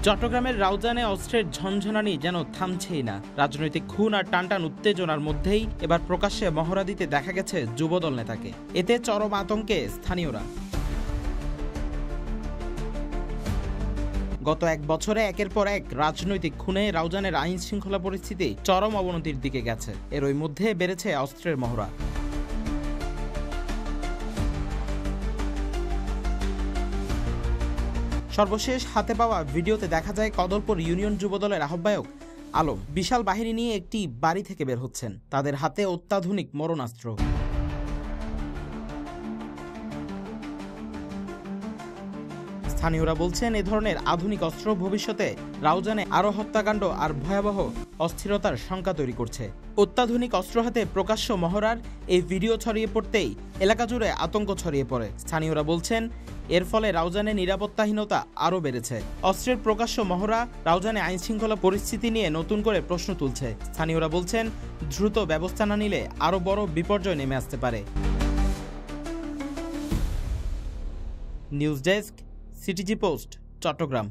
চট্টগ্রামের রাউজানে অস্ত্রের ঝনঝনানি যেন থামছেই না। রাজনৈতিক খুন আর টানটান উত্তেজনার মধ্যেই এবার প্রকাশ্যে মহড়া দিতে দেখা গেছে যুবদল নেতাকে। এতে চরম আতঙ্কে স্থানীয়রা। গত এক বছরে একের পর এক রাজনৈতিক খুনে রাউজানের আইন শৃঙ্খলা পরিস্থিতি চরম অবনতির দিকে গেছে। এরই মধ্যে বেড়েছে অস্ত্রের মহড়া। সর্বশেষ হাতে পাওয়া ভিডিওতে দেখা যায় কদলপুর ইউনিয়ন যুবদলের আহ্বায়ক আলম বিশাল বাহিনী নিয়ে একটি বাড়ি থেকে বের হচ্ছেন। তাদের হাতে অত্যাধুনিক মরণাস্ত্র। স্থানীয়রা বলছেন, এ ধরনের আধুনিক অস্ত্র ভবিষ্যতে রাউজানে আরও হত্যাকাণ্ড আর ভয়াবহ অস্থিরতার শঙ্কা তৈরি করছে। অত্যাধুনিক অস্ত্র হাতে প্রকাশ্য মহড়ার এই ভিডিও ছড়িয়ে পড়তেই এলাকা জুড়ে আতঙ্ক ছড়িয়ে পড়ে। স্থানীয়রা বলছেন, এর ফলে রাউজানে নিরাপত্তাহীনতা আরও বেড়েছে। অস্ত্রের প্রকাশ্য মহড়া রাউজানে আইনশৃঙ্খলা পরিস্থিতি নিয়ে নতুন করে প্রশ্ন তুলছে। স্থানীয়রা বলছেন, দ্রুত ব্যবস্থা না নিলে আরও বড় বিপর্যয় নেমে আসতে পারে। News desk, CTG Post, Chittagong.